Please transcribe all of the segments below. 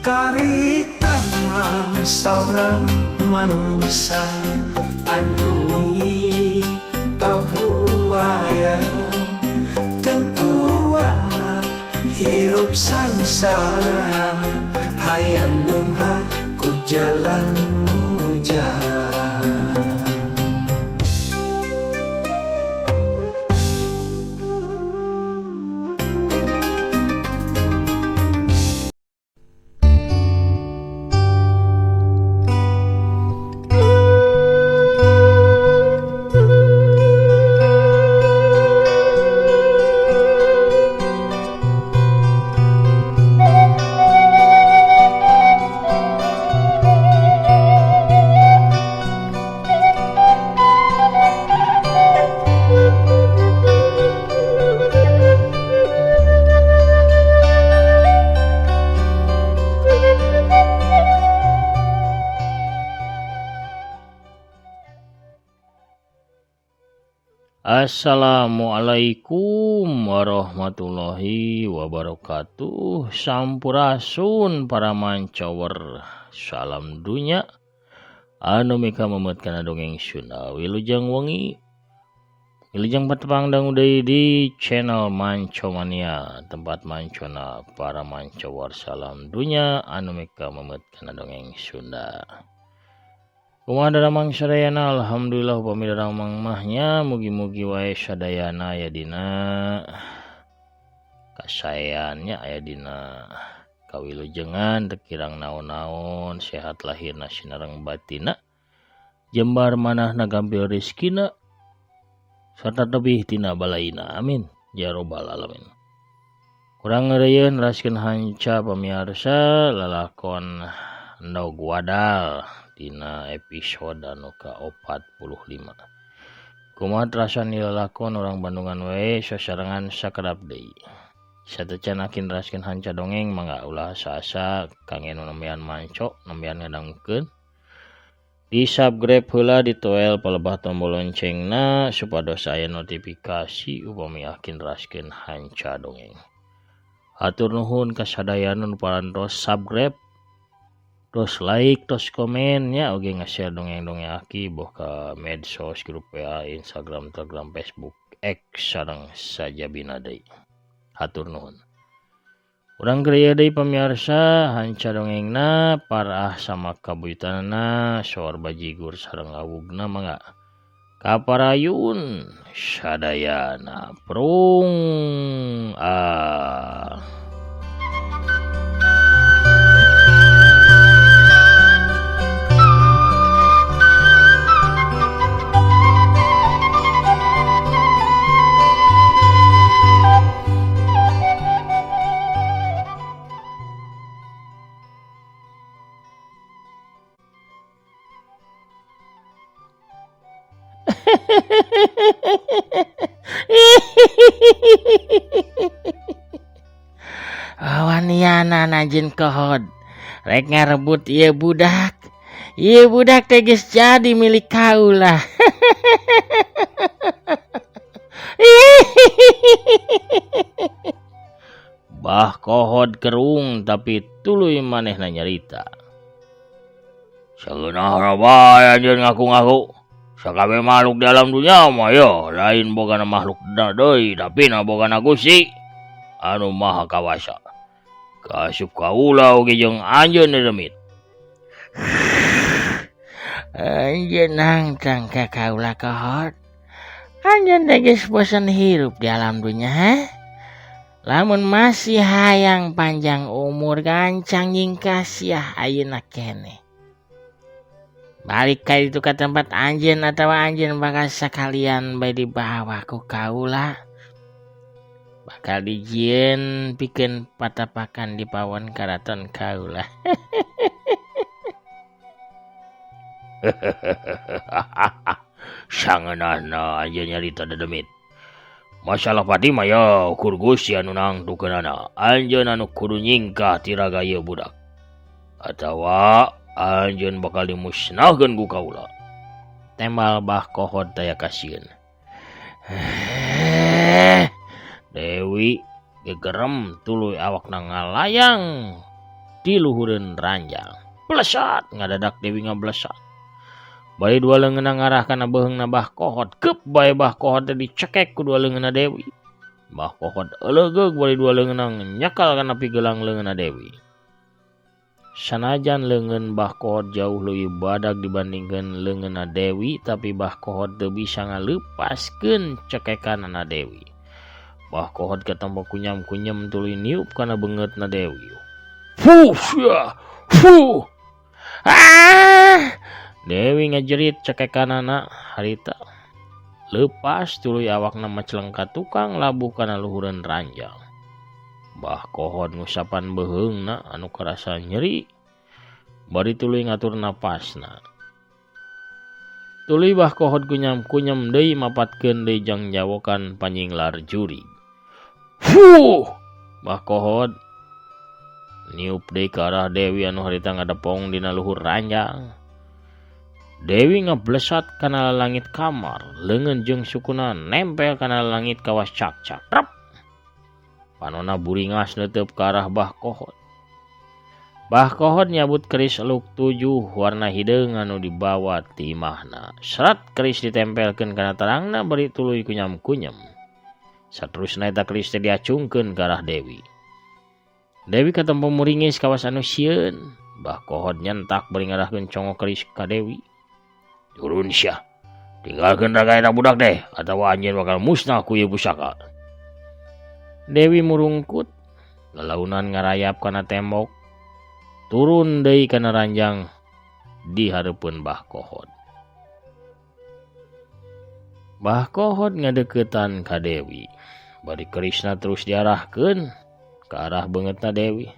Karitan seorang manusia andui tahuaya tentua hirup sangsara hayang lumha ku jalan muja. Assalamualaikum warahmatullahi wabarakatuh. Sampurasun para mancower. Salam dunya. Anu mika memetkan dongeng Sunda. Wilujeng wengi. Wilujeng patepang dangu deui di channel Mancomania, tempat mancona para mancower. Salam dunya anu mika memetkan dongeng Sunda. Kumaha daramang sadayana, alhamdulillah upami daramang mahnya, mugi-mugi wae sadayana aya dina kasayannya, aya dina kawilujengan, teu kirang naon-naon, sehat lahirna sinareng batina, jembar manahna gampil rezekina, sarta tebih tina balaina, amin ya robbal alamin. Kurang ngeureyeun raskeun hanca pamiarsa lalakon Ndog Wadal dina episode anu ka-45. Kumaha rasan lalakon orang Bandungan wae sasarengan sakedap deui. Satecan akin raskeun hanca dongeng mangga ulah saasa kangge nu nembean manco, nembean ngadangkeun. Di subscribe heula, ditoel palebah tombol loncengna supados aya notifikasi upami akin raskeun hanca dongeng. Hatur nuhun kasadayana nu parantos subscribe, terus like, terus komennya, oke nge-share dongeng-dongeng aki boh ke medsos, grup WA, Instagram, Telegram, Facebook, X sareng sajabina deui. Hatur nuhun. Urang kriya deui pamirsa, hanca dongengna parah sama kabuyutanana saur bajigur sareng awugna mangga kaparayun sadayana prung Awaniana najin kohod rek ngarebut ieu budak. Ieu budak teh geus jadi milik kaula. Bah kohod kerung tapi tuluy manehna nyarita. Sageunah bae anjeun ngaku-ngaku. Sakabeh makhluk di alam dunya mah yo lain bogana makhluk deui tapi na bogana Gusti anu maha kawasa. Kasup kaula oge jeung anjeun demit. Anjeun nangtang ka kaula kohod. Anjeun teh geus bosen hirup di alam dunya, ha? Lamun masih hayang panjang umur gancang nyingkas ya ayeuna keneh. Balik ka itu ke tempat anjeun atawa anjeun bakal sakalian bae dibawa ku kaula. Bakal dijieun pikeun patapakan di pawon karaton kaula. Sangeunahna anjeun nyarita dedemit. Masalah pati mah ya ukur Gusti anu nangtukeunana. Anjeun anu kudu nyingkah ti raga ieu budak. Atawa anjeun bakal dimusnahkeun ku kaula. Tembal bah kohod taya kasieun. Dewi gegerem tuluy awakna ngalayang. di luhureun ranjang. Blesat ngadadak Dewi ngablesat. Bari dua leungeunna ngarah kana beheungna Bah Kohot. Keup bae Bah Kohot teh dicekek ku dua leungeunna Dewi. Bah Kohot eleugeg bari dua leungeunna nyakal kana pigelang leungeunna Dewi. Sanajan leungeun Bah Kohot jauh leuwih badag dibandingkeun leungeunna Dewi, tapi Bah Kohot teu bisa ngaleupaskeun cekekanna Dewi. Bah Kohot katampo kunyam-kunyem tuluy niup kana beungeutna Dewi. Fuh, ya, fuh. Ah! Dewi ngajerit cekekanana harita. Leupas tuluy awakna macleng ka tukang labuh kana luhureun ranjang. Bah Kohot ngusapan beheungna anu karasa nyeri. Bari tuluy ngatur napasna. Tuluy Bah Kohot kunyam-kunyem deui mapatkeun deui jang nyawokan panyinglar juri. Fuh! Bah Kohot niup deui ka arah Dewi anu harita ngadepong dina luhur ranjang. Dewi ngablesat kana langit kamar, leungeun jeung sukuna nempel kana langit kawas cak-cak. Rep! Panonna buringas neuteup ka arah Bah Kohot. Bah Kohot nyabut keris eluk 7 warna hideung anu dibawa ti imahna. Serat keris ditempelkeun kana tarangna bari tuluy kunyam-kunyem. Saterusna eta keris teh diacungkeun ka arah Dewi. Dewi katempo muringis kawas anu sieun. Bah Kohot nyentak bari ngarahkeun congok keris ka Dewi. Turun sia. Tinggalkeun raga eta budak teh atawa anjeun bakal musnah ku ieu pusaka. Dewi murungkut, lelaunan ngarayap kana tembok, turun deui kana ranjang di hareupeun Bah Kohot. Bah Kohot ngadeuketan ka Dewi, bari kerisna terus diarahkeun ka arah beungeutna Dewi.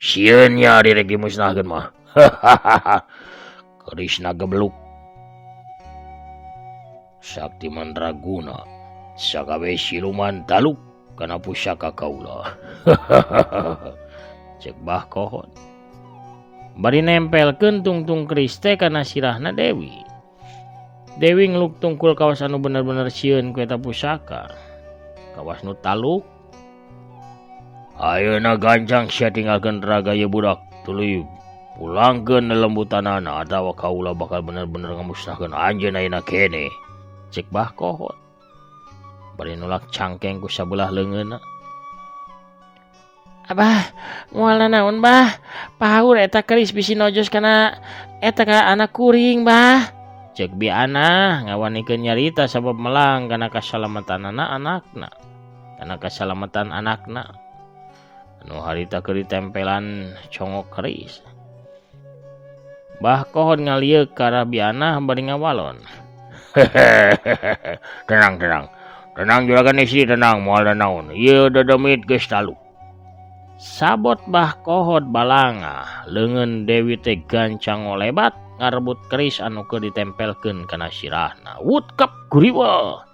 Sieun nya direk dimusnahkeun mah. Kerisna gebluk. Sakti mandraguna sagawe siluman taluk kana pusaka kaula. Cek Bah Kohot. Bari nempelkeun tungtung keris teh kana sirahna Dewi. Dewi ngeluk tungkul kawas anu bener-bener sieun ku eta pusaka. Kawas nu taluk. Ayeuna gancang sia tinggalkeun raga ieu budak tuluy pulangkeun lelembutanana atawa kaula bakal bener-bener ngamusnahkeun anjeun ayeuna keneh. Cek Bah Kohot. Bari nulak cangkeng ku sabelah leungeunna. Abah, moalna naon bah? Pahaur eta keris bisi nojos kana eta ka anak kuring bah. Cek biana ngawanikeun nyarita sabab melang kana kasalamatanana anakna. Kana kasalamatan anakna. Anu harita keur ditempelan congok keris. Bah Kohot ngalieuk ka arah biana bari ngawalon. Tenang juragan istri tenang moal naon ieu dademit geus taluk. Sabot Bah Kohot balanga leungeun Dewi teh gancang ngolebat ngarebut keris anu keur ditempelkeun kana sirahna. Wutkep kuriwa.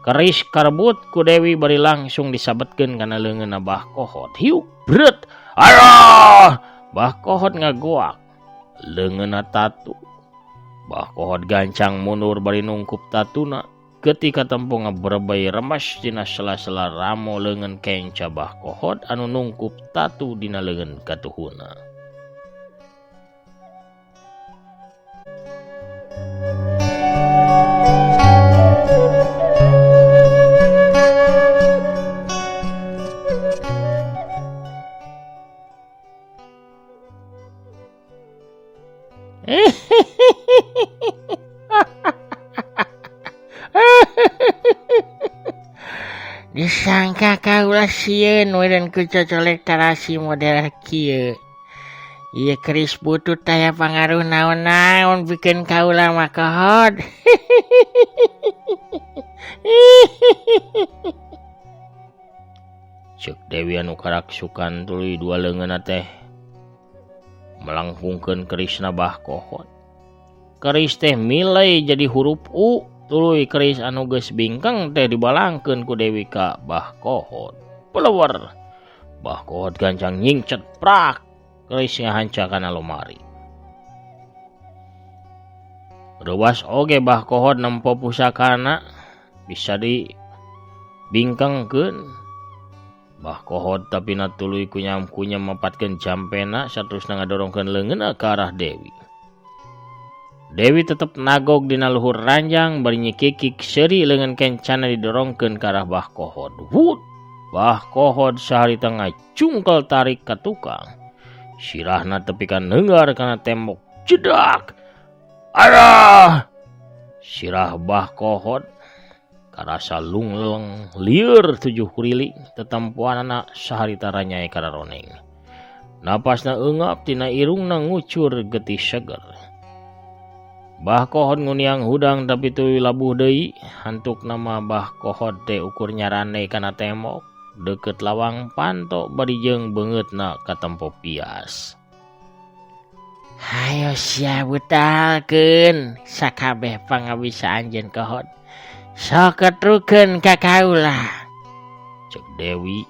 Keris karebut ku Dewi bari langsung disabetkeun kana leungeunna Bah Kohot. Hiuk bret. Aduh! Bah Kohot ngagoak. Leungeunna tatu. Bah Kohot gancang mundur bari nungkup tatuna. Ketika tempo ngaberebay remas dina sela-sela ramo leungeun kenca Bah Kohot anu nungkup tatu dina leungeun katuhuna. Disangka kaula sieun meureun ku cocolek tarasi model kieu. Ieu keris butut aya pangaruh naon-naon pikeun kaula mah Kohot. Cek Dewi anu karaksukan tuluy dua leungeunna teh melangkungkeun kerisna Bah Kohot. Keris teh milai jadi huruf U. Tuluy keris anu geus bingkeng teh dibalangkeun ku Dewi ka Bah Kohot. Pelewer. Bah Kohot gancang nyingcet prak. Keris ngahanca kana lomari. Ruas oge Bah Kohot nempo pusakana bisa bingkangkeun Bah Kohod tapi tuluy kunyam-kunyam mempatkeun jampena saterusna ngadorongkeun leungeunna ke arah Dewi. Dewi tetep nagog dina luhur ranjang bari nyikikik seuri leungeun kencana didorongkeun ke arah Bah Kohod. Wut! Bah Kohod saharita ngacungkel tarik ka tukang. Sirahna tepikan neungar kana tembok. Jedak! Arah! Sirah Bah Kohod karasa lungleng lieur 7 kuriling tetempuanana saharita ranyai kararoneng. Napasna eungap tina irungna ngucur getih seger. Bah Kohod nguniang hudang tapi tuluy labuh deui. Hantuk nama Bah Kohod teh ukur nyarane kana tembok deket lawang panto bari jeung beungeutna ka tempo pias. Hayo sia butalkeun sakabeh pangabisa anjeun Kohod. Sok ketrukeun ka kaula. Cek Dewi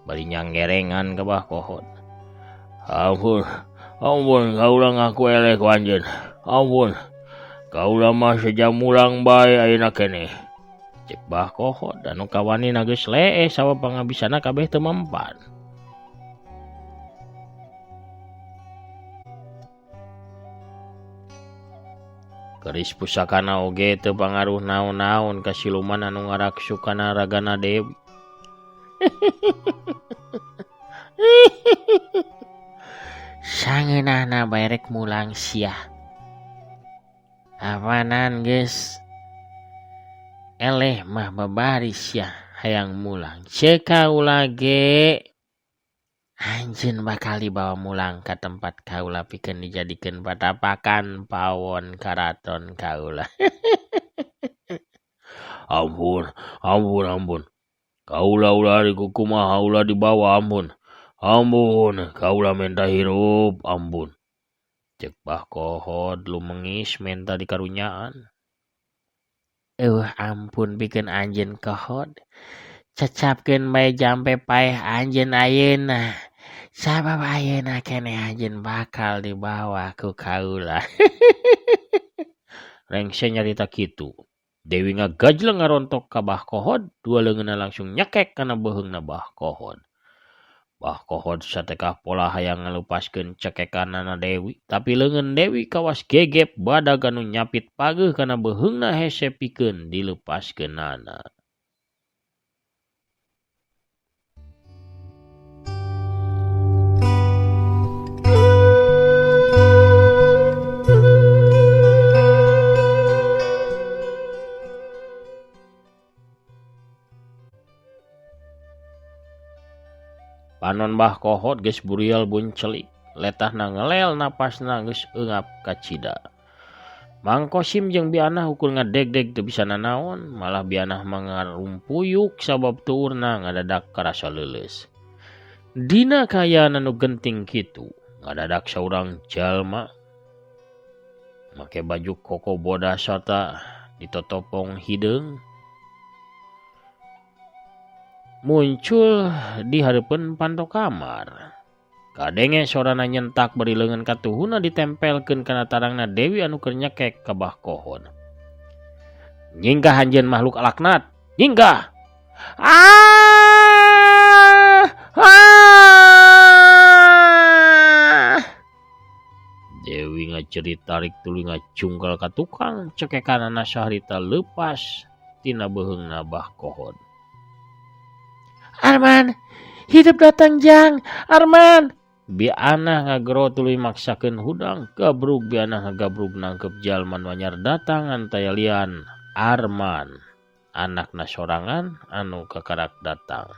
bari nyanggerengan ka Bah Kohod. Ampun kaula ngaku eleh ku anjeun. Ampun, kaula mah sejamulang bae ayeuna keneh. Cek Bah Kohod anu kawanina geus lee sawa pangabisana kabeh teu mempan. Keris pusakana oge teu pangaruh naon-naon ka siluman anu ngaraksukana ragana Dewi. Sangeunahna bae rek mulang sia. Apanan geus eleh mah babaris ya hayang mulang. Ceuk kaula ge anjeun bakal dibawa mulang ka tempat kaula pikeun dijadikeun patapakan pawon karaton kaula. Ampun. Kaula ulah kumaha ulah dibawa ampun. Ampun, kaula menta hirup ampun. Cek Bah Kohod lumengis menta dikarunyaan. Ampun pikeun anjeun Kohod. Cecapkeun bae jampe paeh anjeun ayeuna. Sabab ayeuna keneh anjeun bakal dibawa ku kaula. Rengse nyarita kitu. Dewi ngagajleng ngarontok ka Bah Kohod, dua leungeunna langsung nyekek kana beuheungna Bah Kohod. Bah Kohod satekah pola hayang ngalupaskeun cekekanana Dewi, tapi leungeun Dewi kawas gegep badag anu nyapit pageuh kana beuheungna hese pikeun dilepaskeunana. Panon Bah Kohod geus burial buncelik, letahna ngelel napasna geus eungap ka cida. Mang Kosim jeung bianah ukur ngadeg-deg teu bisa nanaon, malah bianah mangarumpuyuk sabab tuurna ngadadak karasa leuleus. Dina kaayaan anu genting kitu, ngadadak saurang jalma make baju koko bodas sarta ditotopong hideung muncul di hareupeun panto kamar. Kadenge sorana nyentak bari leungeun katuhuna ditempelkeun kana tarangna Dewi anu keur nyekek ka Bah Kohod. Nyinggah anjeun makhluk laknat, nyinggah. Dewi ngacerit tarik tuluy ngacungkel ka tukang cekekanana saharita leupas tina beuheungna Bah Kohod. Arman, hidup datang jang, Arman. Bianah ngagero tuluy maksakeun hudang, gabrug bianah ngagabrug nangkep jalma nu anyar datang antaya lian Arman, anakna sorangan anu kakarak datang.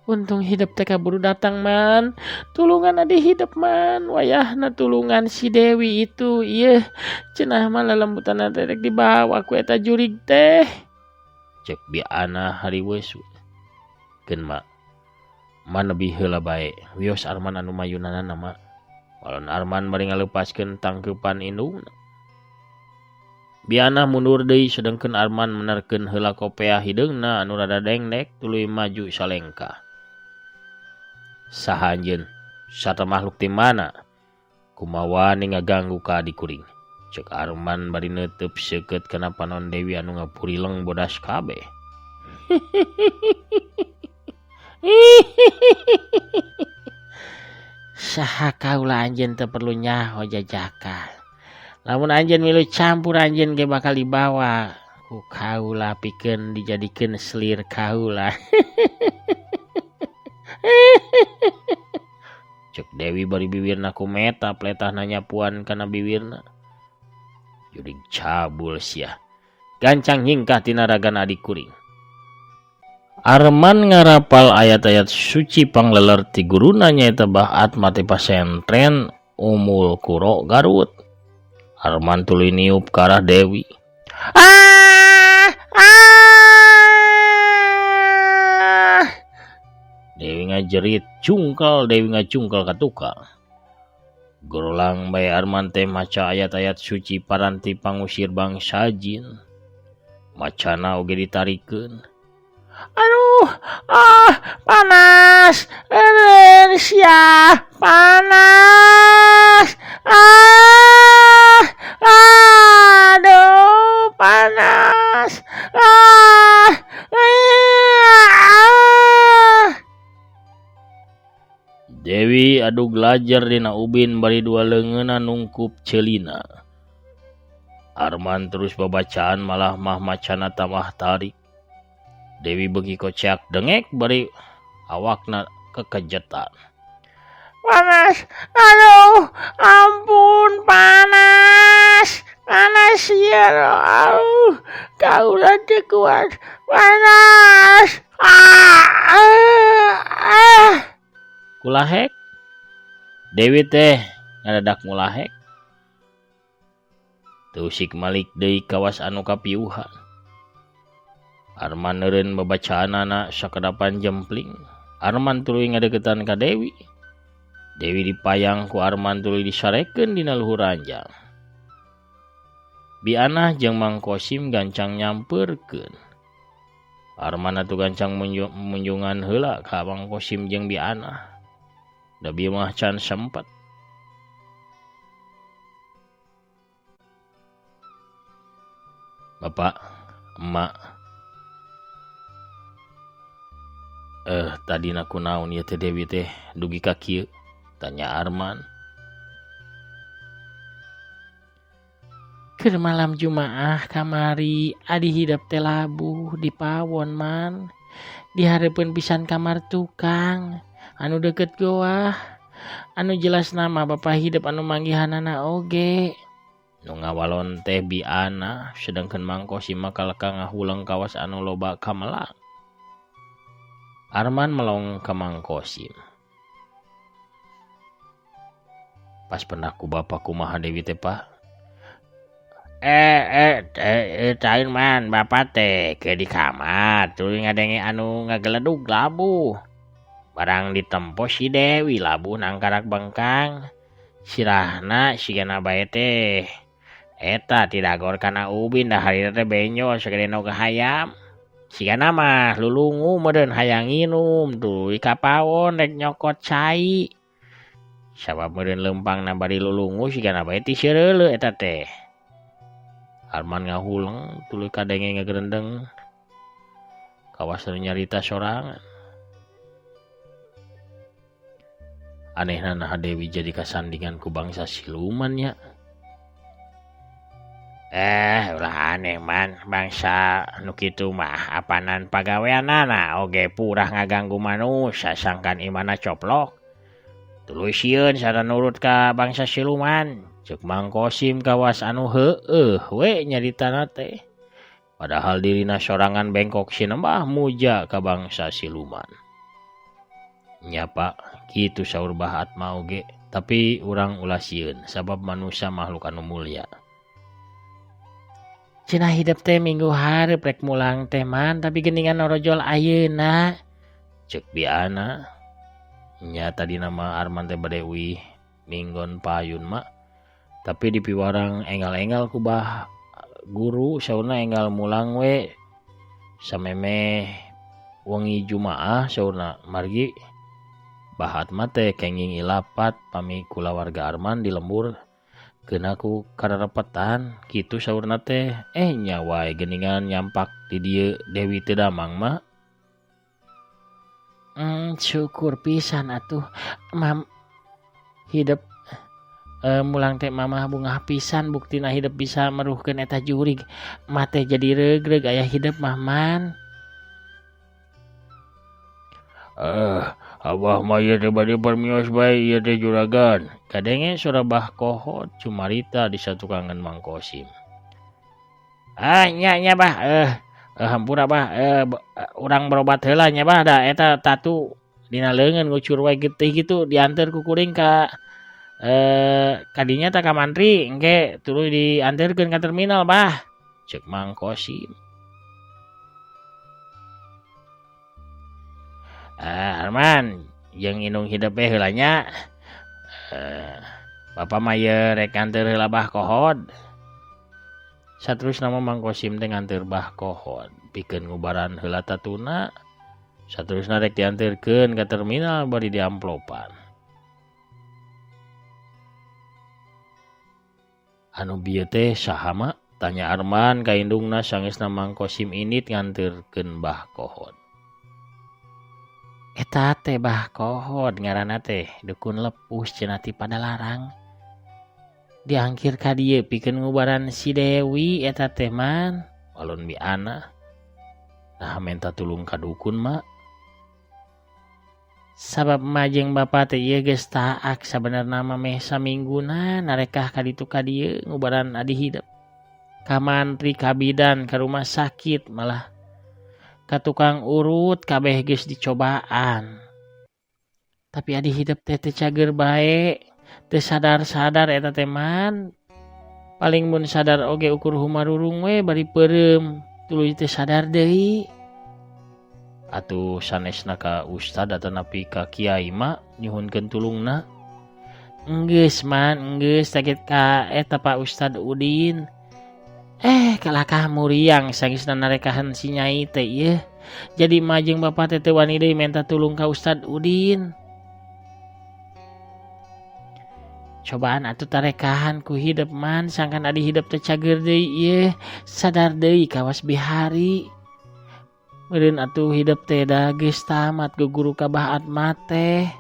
Untung hidup teh kaburu datang man. Tulungan adi hidup man. Wayahna tulungan si Dewi itu. Ieuh, cenah mah lelembutan teh rek dibawa ku eta jurig teh. Cek bianah hariweus. Keun mak. Man lebih heula bae. Wios Arman anu mayunana mak. Walon Arman bari ngaleupaskeun tangkeupan indungna. Bianah mundur deui sedengkeun Arman menerkeun heula kopea hideungna anu rada dengdek tuluy maju salengkah. Saha anjeun? Sata makhluk ti mana? Kumaha wani ngaganggu ka adik kuring. Cek Arman bari neuteub seukeut kana panon Dewi anu ngapurileng bodas kabeh. Saha kaula anjeun teu perlu nyaho jajakan. Lamun anjeun milu campur anjeun ge bakal dibawa ku kaula pikeun dijadikeun selir kaula. Cek Dewi bari bibirna kumeta pletah nanyapuan kana bibirna. Jurig cabul sia. Gancang hingkah tina ragan adik kuring. Arman ngarapal ayat-ayat suci pangleler ti guruna nyaeta Bahat mati pasentren Umul Qura Garut. Arman tuluy niup ka arah Dewi. Dewi ngajerit cungkal, Dewi ngacungkal ka tukang. Gerolang bae Arman teh maca ayat-ayat suci paranti pangusir bangsa jin. Macana oge ditarikeun. Aduh, panas, sia, panas, aduh, panas, Dewi adu glajar dina ubin bari dua leungeunna nungkup ceulina. Arman terus babacaan malah mah macana tamah tarik. Dewi beuki kocak dengek bari awakna kekejetan. panas, aduh, ampun, panas, panas ya, aduh, kaula teu kuat, panas, Kulahek? Dewi teh ngadadak mulahek. Teusik malik deui kawas anu kapiuhan. Arman neureun babacaanana sakadapan jempling. Arman tuluy ngadeukeutan ka Dewi. Dewi dipayang ku Arman tuluy disarekeun dina luhur ranjang. Bi Anah jeung Mang Kosim gancang nyampeurkeun. Arman atuh gancang munjungan heula ka Mang Kosim jeung Bi Anah. Da bieu mah can sempet. Bapak, emak, tadi naku naon ya teh Dewi teh dugi ka kieu? Tanya Arman. Keur malam Jumaah kamari adi hidap teh labuh di pawon man. Dihareupeun pisan kamar tukang anu deket goah. Anu jelas nama bapak hidup anu manggihanana oge. Nu ngawalon teh Bi Anah, sedangkeun Mang Kosim mah kaleka ngahuleung kawas anu loba kamelang. Arman melong ka Mang Kosim. Pas pendaku bapak kumaha Dewi teh Pak? Cain man bapak teh ke di kamar tuluy ngadenge anu ngageledug labuh. Barang ditempo si Dewi labuh nangkarak bengkang. Sirahna sigana bae teh eta tidagor kana ubin dah harina teh benyo sagede noga hayam. Sigana mah lulungu meureun hayang nginum tuluy ka pawon rek nyokot cai. Sabab meureun leumpangna bari lulungu sigana bae ti seureuleu eta teh. Arman ngahuleung tuluy kadenge ngagerendeng kawas nyarita sorangan. Anehna nah Dewi jadi kasandingan ku bangsa siluman ya. Ulah aneh man bangsa nu kitu mah apanan pagaweanana oge purah ngaganggu manusia sangkan imana coplok. Tuluy sieun sada nurut ka bangsa siluman. Cek Mang Kosim kawas anu heueuh we nyaritana teh. Padahal dirina sorangan bengkok sinembah muja ka bangsa siluman. Nya Pak, kitu saur Bahat mah oge, tapi urang ulah sieun sabab manusia makhluk anu mulia. Cenah hidup teh minggu hareup rek mulang teh man tapi geuningan norojol ayeuna. Cek Bi Anah. Nya tadi nama Arman teh badewi minggon payun mak. Tapi di piwarang enggal-enggal ku bah guru saurna enggal mulang we. Sameme wengi Jumaah saurna margi Bahat mah teh kenging ilapat pami kulawarga Arman di lembur Kenaku kararepetan gitu saurna teh. Nyawai geningan nyampak di dieu Dewi teu damang mah. Syukur pisan atuh mam hidup mulang teh mamah bungah pisan buktina hidup bisa meruhkeun eta jurig mate jadi regreg aya hidup mah man. Abah mah ieu teh bade permios bae ieu teh juragan. Kadenge surabah kohot cumarita di satu kangen Mang Kosim. Nya bah hampura bah urang berobat heula nya bah da eta tatu dina leungeun ngucur wae getih gitu diantar ku kuring ka kadinya tak ka mantri engke tuluy dianterkeun ka terminal bah, cek Mang Kosim. Arman jeung indung hidup heula nya. Bapak mah ye rek anteur heula bah kohod. Saterusna Mang Kosim teh nganteur bah kohod pikeun ngubaran heula tatuna. Saterusna rek dianterkeun ka terminal bari diamplopan. Anu bieu teh saha mak? Tanya Arman ka indungna sangeusna Mang Kosim init nganterkeun bah kohod. Eta teh bah kohod ngaranna teh dukun lepus cenah ti Padalarang. Diangkir ka dieu pikeun ngubaran si Dewi eta teh man. Walon bi ana. Nah minta tulung ka dukun mak. Sabab majeng bapa teh ieu geus taak sabenerna mah meh samingguna narekah ka ditu ka dieu ngubaran adi hidup. Ka mantri ka bidan ka rumah sakit malah ka tukang urut kabeh geus dicobaan. Tapi adi hidup teh cager bae, teu sadar-sadar eta teh man. Paling mun sadar oge ukur humarurung we bari peureum, tuluy teu sadar deui. Atuh sanesna ka ustad atau napi ka kiai mak nyuhunkeun tulungna. Enggeus man, enggeus sakit ka eta Pak Ustad Udin. Kalakah muriang sangisna narekahan si Nyai teh ieu. Jadi majeng bapa teh teu wani deui minta tulung ka Ustad Udin. Cobaan atuh tarekahan ku hidup man sangkan adi hidup teh cager deui ieu. Sadar deui kawas bihari. Meureun atuh hidup teh da geus tamat guguru ka bahat mate.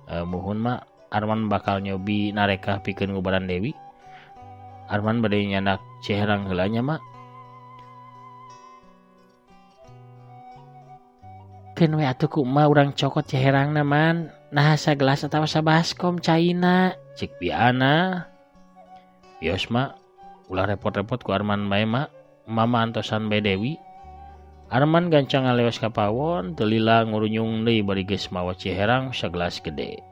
Muhun mak Arman bakal nyobi narekah pikeun ngubaran Dewi. Arman bade nyandak Ciherang heula nya mak. Keun we atuh kumaha urang cokot Ciherangna man. Nah sagelas atawa sabaskom caina. Cik biana. Bios mak. Ulah repot-repot ku Arman bae mak. Mama antosan bae Dewi. Arman gancang ngaleos ka pawon. Teu lila ngurunyung deui bari geus mawa Ciherang sagelas gede.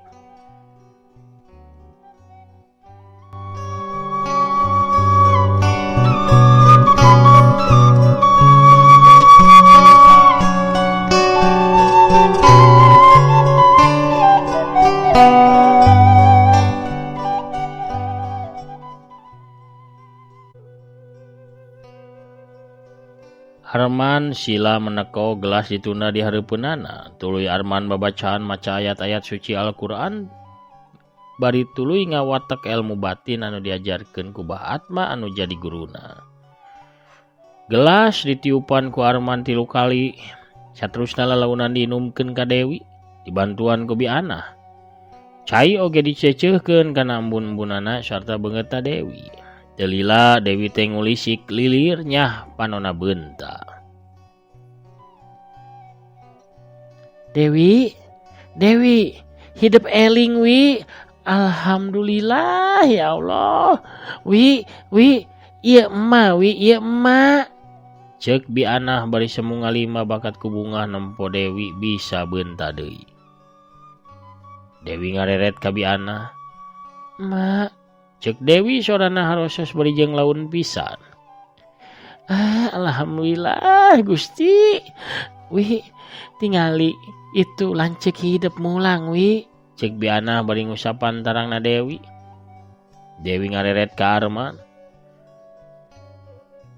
Arman sila meneko gelas dituna di hareupeunana. Tuluy Arman babacaan maca ayat-ayat suci Al-Qur'an. Bari tuluy ngawatek ilmu batin anu diajarkeun ku Bahat mah anu jadi guruna. Gelas ditiupan ku Arman 3 kali. Saterusna lalaunan diinumkeun ka Dewi. Dibantuan ku Biana. Cai oge diceuceuhkeun kana embun-embunana sarta beungeutna Dewi. Teu lila Dewi teh ngulisik lilir nyah panonna beunta. Dewi, hidup eling wi. Alhamdulillah ya Allah. Wi, ieu emak. Ceuk Biana bari semu ngalima bakat ku bungah nempo Dewi bisa beunta deui. Dewi ngareret ka Biana. Mak, cek Dewi sorana harosos bari jeung laun pisan. Alhamdulillah Gusti. Wi, tingali itu lanceuk hidup mulang wi. Cek Biana bari ngusapan tarangna Dewi. Dewi ngareret ka Arman.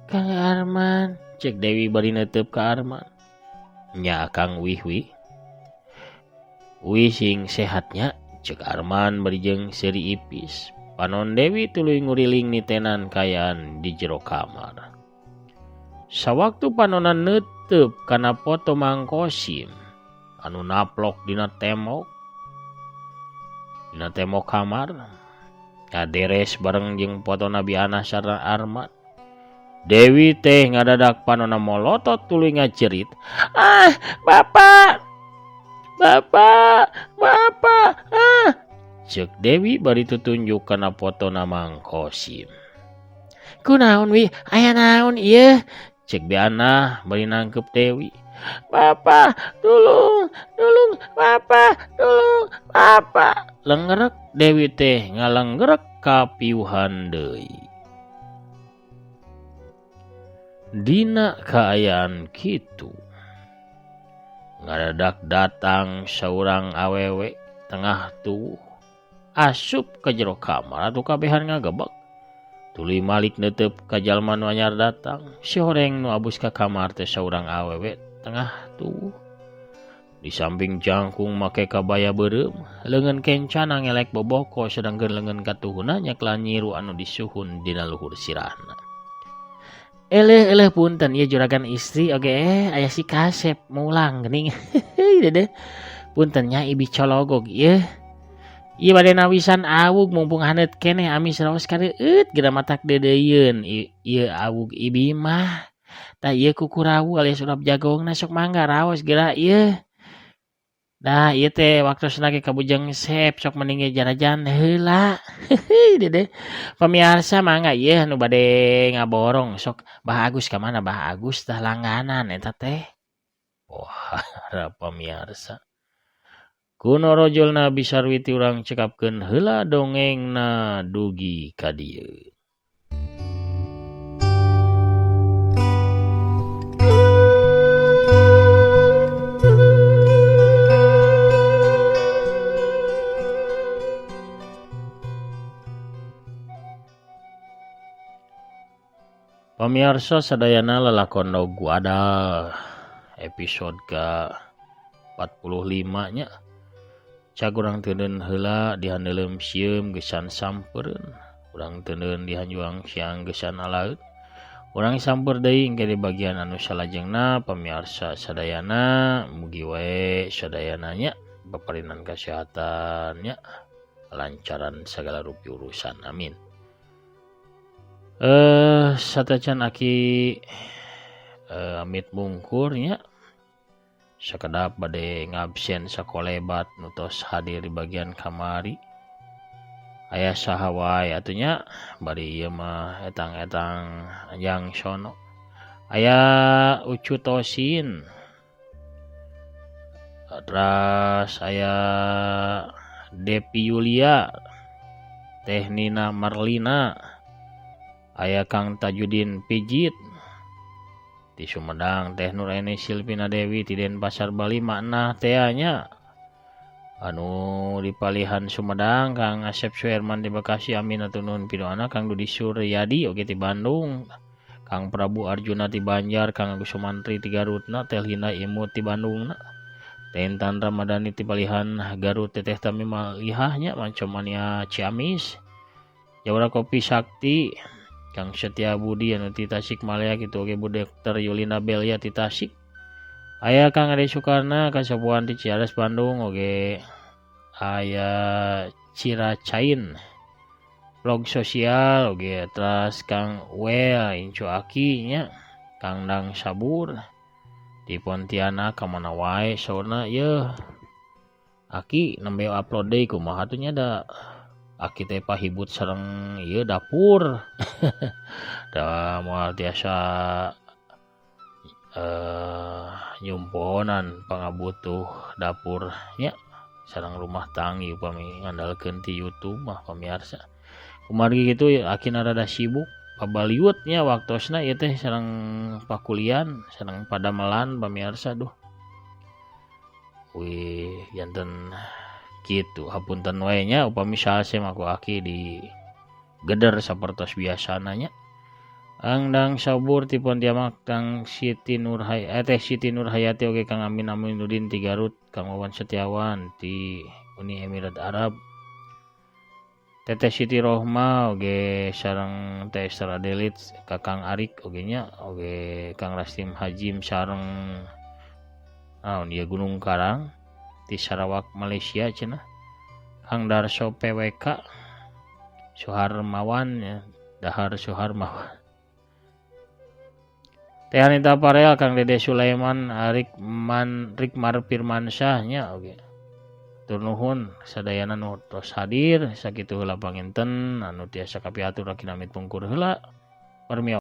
Kang Arman, cek Dewi bari neuteup ka Arman. Nya Kang Wih. Wih sing sehatnya, cek Arman bari jeung seuri ipis. Panon Dewi tuluy nguriling nitenan kayaan di jero kamar. Sawaktu panonan neuteup kana foto Mang Kosim anu naplok dina tembok kamar, kaderes bareng jeung foto Nabi Anas sareng Arman. Dewi teh ngadadak panonna molotot tuluy ngajerit, "Ah, Bapak! Bapak! Bapak! Ah!" Ceuk Dewi bari tutunjuk kana foto Mang Kosim. "Kunaon wi? Aya naon ieu?" Cek Biana bari nangkep Dewi. "Bapak, tolong, Bapak, tolong, Bapak." Lenggerek Dewi teh ngalenggerek kapiuhan deui. Dina kaayaan kitu, ngadadak datang saurang awewe tengah tuh asup ka jero kamar atuh kabehan ngagebeg. Tuluy malik neuteup ka jalma nu anyar datang. Si horeng nu abus ka kamar teh saurang awewe tengah tuh. Di samping jangkung make kabaya beureum, leungeun kencana ngelek boboko sedangkeun leungeun katuhuna nyeklan nyiru anu disuhun dina luhur sirahna. Eleh punten ieu juragan istri oge aya si Kasep mulang geuning. Dede. Punten nya ibi cologog ieu. Ieu bade nawisan awug mumpung haneut keneh amis raos kareueut geura matak dedeyeun ieu awug ibi mah. Tah ieu kukurawu alias urap jagongna sok mangga raos geura ieu. Dah ieu teh waktosna ge kabujang sep sok mending ge jarajan heula. Dede. Pamiarsa mangga ieu nu bade ngaborong sok Bah Agus ka mana Bah Agus tah langganan eta teh. Wah, pamiarsa. Kuno rojolna bisarwiti urang cekapkeun heula dongengna dugi ka dieu. Pamirsa sadayana lalakon Daug Wadal episode ke 45 nya. Cak urang teuneun heula dihandeuleum sieum gesan sampereun. Urang teuneun dihanjuang siang gesan alaeut. Urang samper deui engke di bagian anu salajengna pamirsa sadayana mugi wae sadayana nya paparinan kasehatan nya lancaran segala rupi urusan amin. Satacan aki amit bungkur nya sakedap bade ngabsen sakolebat nutos hadir di bagian kamari. Aya saha wae atunya bari ieu mah etang-etang yang sono. Aya Ucu Tosin. Terus aya Depi Yulia, Teh Nina Marlina, aya Kang Tajudin Pijit. Di Sumedang Teh Nuraini Silvina Dewi di Denpasar Bali makna teanya anu di Palihan Sumedang Kang Asep Suherman di Bekasi Aminatun Nun Pidoana Kang Dudi Suryadi oge di Bandung Kang Prabu Arjuna di Banjar Kang Agus Sumantri di Garutna Telhina Imut di Bandungna Tentan Ramadhani di Palihan Garut Teteh Tami Malihahnya Mancomania Ciamis Jawara Kopi Sakti Kang Setia Budi anu ti Tasikmalaya kitu oge Bu Dr. Yulina Belia ti Tasik. Aya Kang Ade Sukarna kasapuan di Ciares Bandung oge aya Ciracain. Blog sosial oge terus Kang Wel Incu Aki nya Kang Dang Sabur di Pontianak ka mana wae saurna yeuh. Aki nembe upload deui kumaha atuh nya da Aki teh pahibut sareng ieu dapur. Da moal tiasa nyumponan pangabutuh dapur nya sareng rumah tanggi upami ngandalkeun ti YouTube mah pamirsa. Kumargi kitu Aki rada sibuk pabaliut nya waktosna ieu teh sareng pakulian sareng padamelan pamirsa duh. Wih janten gitu hapunten wae nya upami salse aku Aki di geder sapertos biasana nya. Angdang Sabur ti Pontianak Kang Siti Nurhayati oge Kang Amin Aminuddin ti Garut Kang Wawan Setiawan ti Uni Emirat Arab Teteh Siti Rohma oge sareng Teh Esther Adelit Kakang Arik oge nya oge Kang Rastim Hajim sareng dia Gunung Karang di Sarawak Malaysia cenah Kang Darso PWK Suharmawan ya Dahar Suharmawan Teh Anita Parel Kang Dede Sulaiman Rikmar Firmansyah nya oge Tur nuhun sadayana nu tos hadir sakitu heula panginten anu tiasa kapiatur kinamit pungkur heula permioos